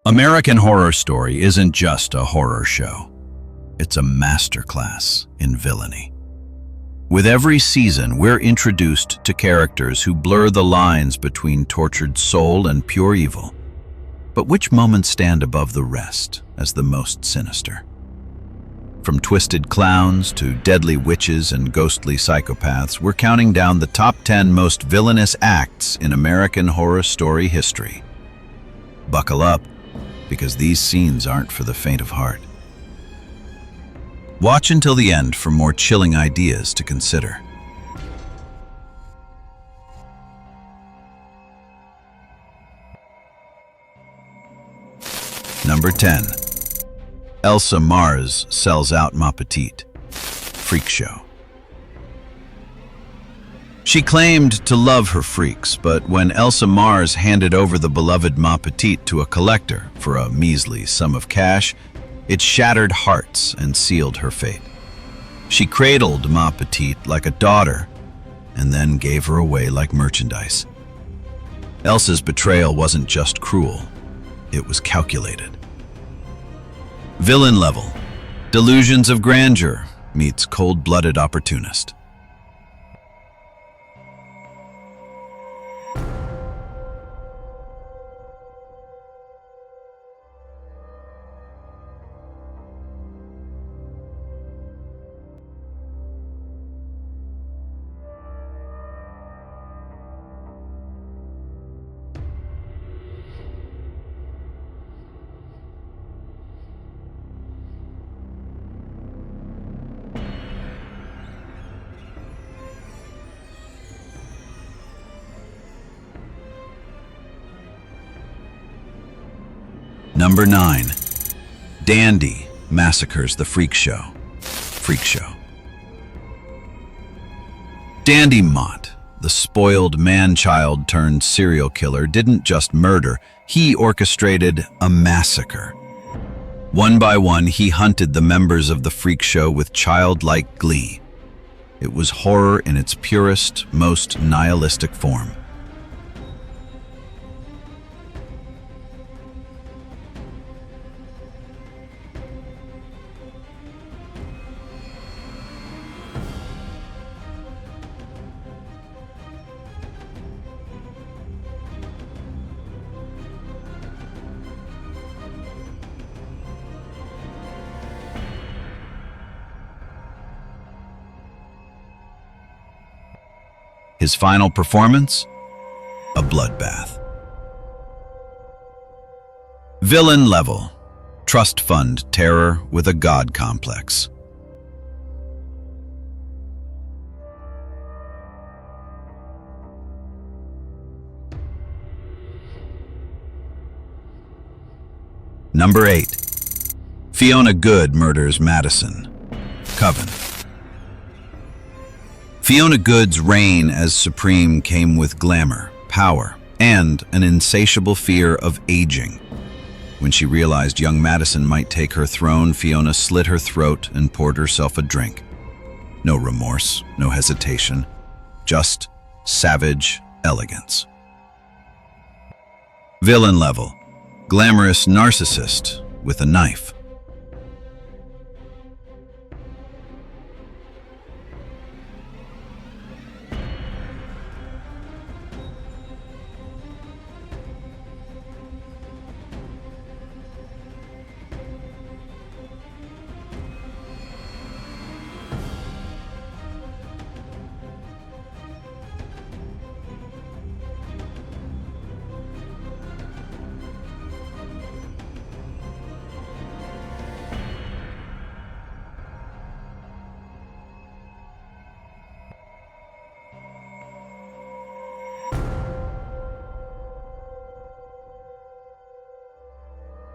American Horror Story isn't just a horror show. It's a masterclass in villainy. With every season, we're introduced to characters who blur the lines between tortured soul and pure evil. But which moments stand above the rest as the most sinister? From twisted clowns to deadly witches and ghostly psychopaths, we're counting down the top 10 most villainous acts in American Horror Story history. Buckle up, because these scenes aren't for the faint of heart. Watch until the end for more chilling ideas to consider. Number 10. Elsa Mars sells out Petite. Freak show. She claimed to love her freaks, but when Elsa Mars handed over the beloved Petite to a collector for a measly sum of cash, it shattered hearts and sealed her fate. She cradled Petite like a daughter and then gave her away like merchandise. Elsa's betrayal wasn't just cruel, it was calculated. Villain level. Delusions of grandeur meets cold-blooded opportunist. Number 9. Dandy massacres the freak show. Freak show. Dandy Mott, the spoiled man-child turned serial killer, didn't just murder, he orchestrated a massacre. One by one, he hunted the members of the freak show with childlike glee. It was horror in its purest, most nihilistic form. His final performance? A bloodbath. Villain level. Trust fund terror with a god complex. Number 8. Fiona Goode murders Madison. Coven. Fiona Goode's reign as supreme came with glamour, power, and an insatiable fear of aging. When she realized young Madison might take her throne, Fiona slit her throat and poured herself a drink. No remorse, no hesitation, just savage elegance. Villain level. Glamorous narcissist with a knife.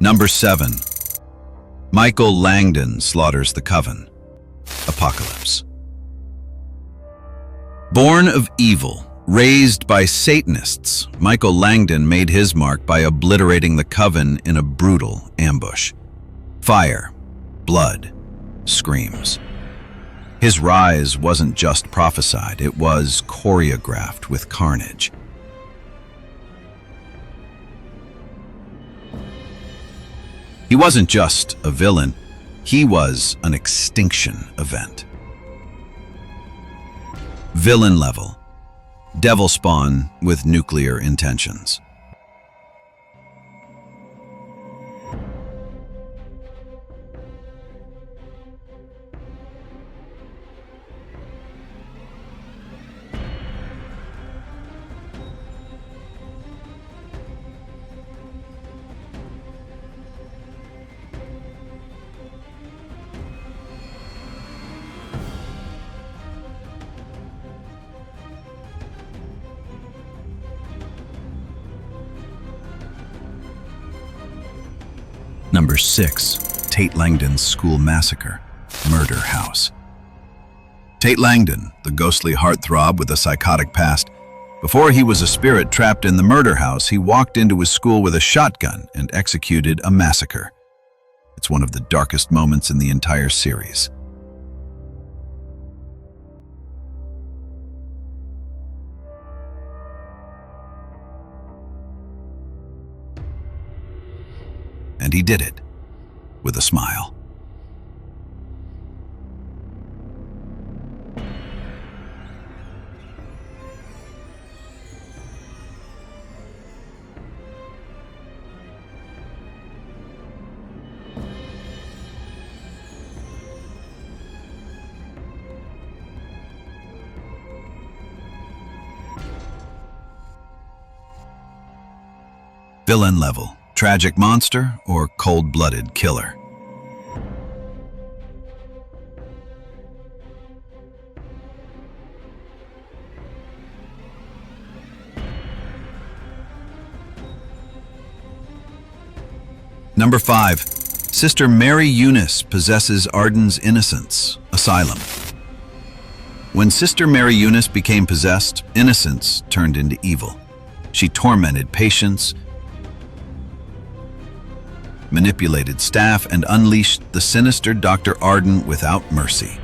Number 7. Michael Langdon slaughters the Coven. Apocalypse. Born of evil, raised by Satanists, Michael Langdon made his mark by obliterating the Coven in a brutal ambush. Fire, blood, screams. His rise wasn't just prophesied, it was choreographed with carnage. He wasn't just a villain, he was an extinction event. Villain level. Devil spawn with nuclear intentions. Number 6. Tate Langdon's school massacre, murder house. Tate Langdon, the ghostly heartthrob with a psychotic past. Before he was a spirit trapped in the murder house, he walked into his school with a shotgun and executed a massacre. It's one of the darkest moments in the entire series. And he did it, with a smile. Villain level. Tragic monster or cold-blooded killer? Number 5. Sister Mary Eunice possesses Arden's innocence. Asylum. When Sister Mary Eunice became possessed, innocence turned into evil. She tormented patients, manipulated staff, and unleashed the sinister Dr. Arden without mercy.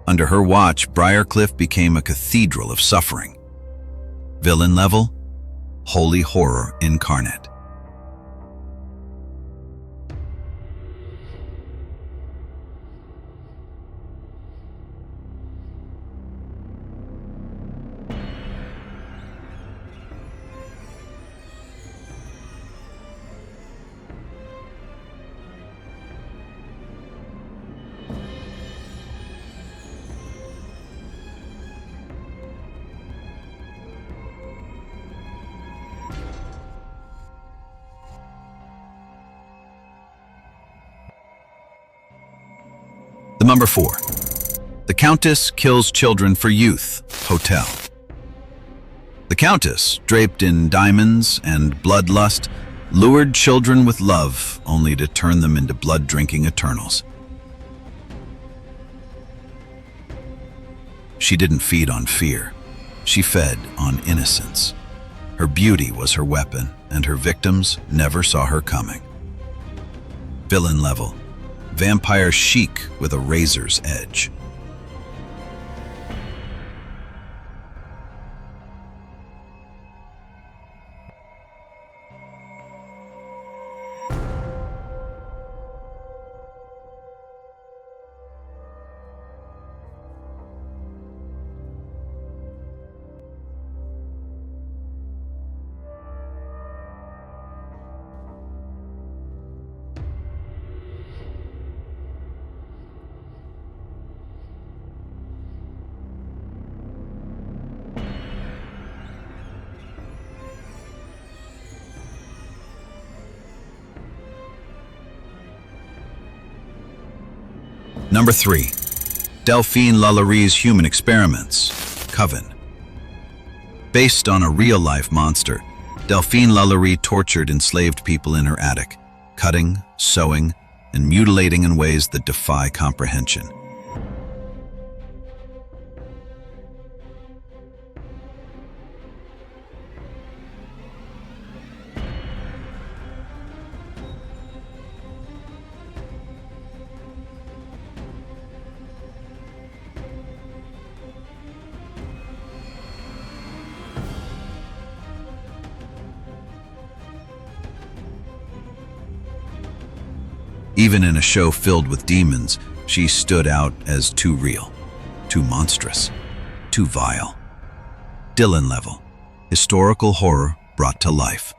Under her watch, Briarcliff became a cathedral of suffering. Villain level, holy horror incarnate. Number 4. The Countess kills children for youth. Hotel. The Countess, draped in diamonds and bloodlust, lured children with love, only to turn them into blood-drinking Eternals. She didn't feed on fear. She fed on innocence. Her beauty was her weapon, and her victims never saw her coming. Villain level. Vampire chic with a razor's edge. Number 3. Delphine LaLaurie's human experiments. Coven. Based on a real-life monster, Delphine LaLaurie tortured enslaved people in her attic, cutting, sewing, and mutilating in ways that defy comprehension. Even in a show filled with demons, she stood out as too real, too monstrous, too vile. Dylan level. Historical horror brought to life.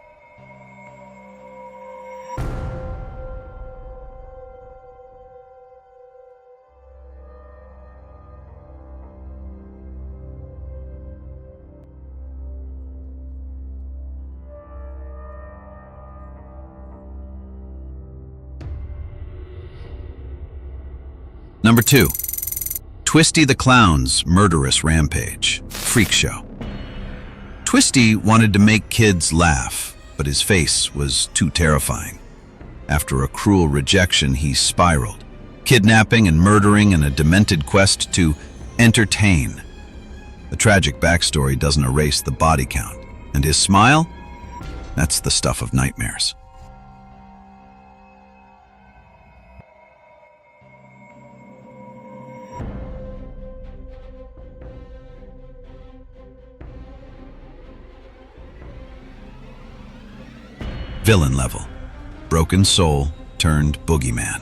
Number 2. Twisty the Clown's Murderous Rampage. Freak Show. Twisty wanted to make kids laugh, but his face was too terrifying. After a cruel rejection, he spiraled, kidnapping and murdering in a demented quest to entertain. The tragic backstory doesn't erase the body count, and his smile? That's the stuff of nightmares. Villain level. Broken soul turned boogeyman.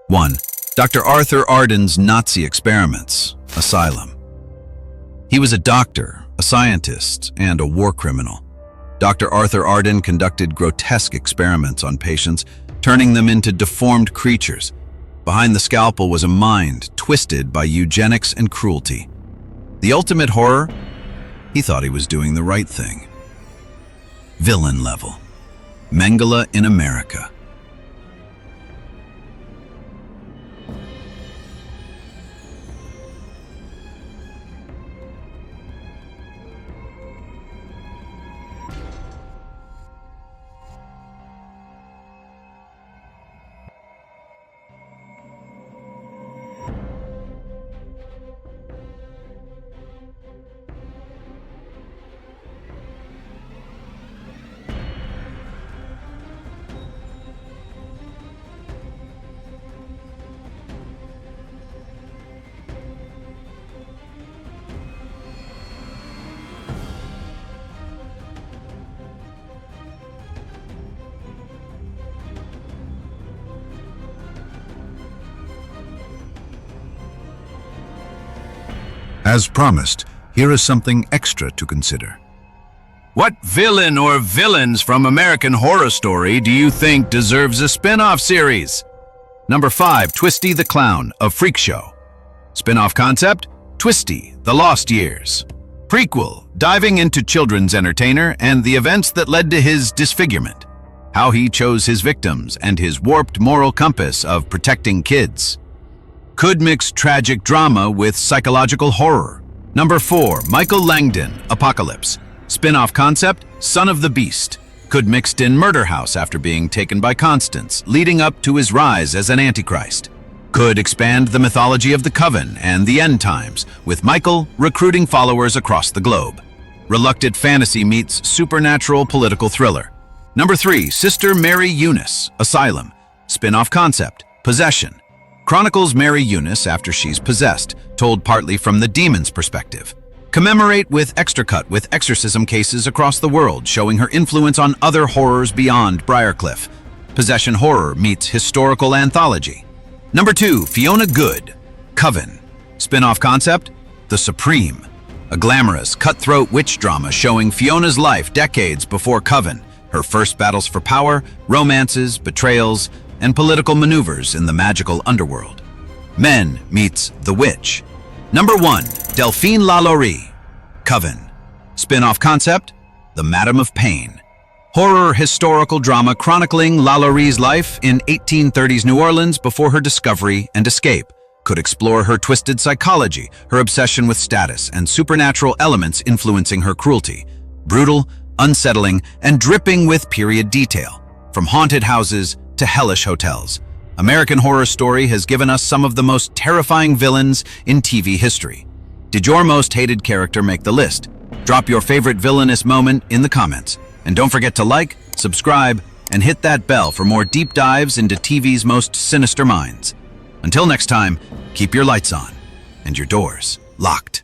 One, Dr. Arthur Arden's Nazi experiments, Asylum. He was a doctor, a scientist, and a war criminal. Dr. Arthur Arden conducted grotesque experiments on patients, turning them into deformed creatures. Behind the scalpel was a mind twisted by eugenics and cruelty. The ultimate horror? He thought he was doing the right thing. Villain level. Mengele in America. As promised, here is something extra to consider. What villain or villains from American Horror Story do you think deserves a spin-off series? Number 5, Twisty the Clown, a Freak Show. Spin-off concept, Twisty, The Lost Years. Prequel, diving into children's entertainer and the events that led to his disfigurement. How he chose his victims and his warped moral compass of protecting kids. Could mix tragic drama with psychological horror. Number 4, Michael Langdon, Apocalypse. Spin-off concept, Son of the Beast. Could mixed in Murder House after being taken by Constance, leading up to his rise as an Antichrist. Could expand the mythology of the Coven and the end times, with Michael recruiting followers across the globe. Reluctant fantasy meets supernatural political thriller. Number 3, Sister Mary Eunice, Asylum. Spin-off concept, Possession. Chronicles Mary Eunice after she's possessed, told partly from the demon's perspective. Commemorate with extra cut with exorcism cases across the world, showing her influence on other horrors beyond Briarcliff. Possession horror meets historical anthology. Number 2, Fiona Goode, Coven. Spin-off concept, The Supreme. A glamorous, cutthroat witch drama showing Fiona's life decades before Coven, her first battles for power, romances, betrayals, and political maneuvers in the magical underworld. Men meets The Witch. Number 1, Delphine LaLaurie, Coven. Spin-off concept, The Madam of Pain. Horror historical drama chronicling LaLaurie's life in 1830s New Orleans before her discovery and escape. Could explore her twisted psychology, her obsession with status, and supernatural elements influencing her cruelty. Brutal, unsettling, and dripping with period detail. From haunted houses to hellish hotels, American Horror Story has given us some of the most terrifying villains in TV history. Did your most hated character make the list? Drop your favorite villainous moment in the comments. And don't forget to like, subscribe, and hit that bell for more deep dives into TV's most sinister minds. Until next time, keep your lights on and your doors locked.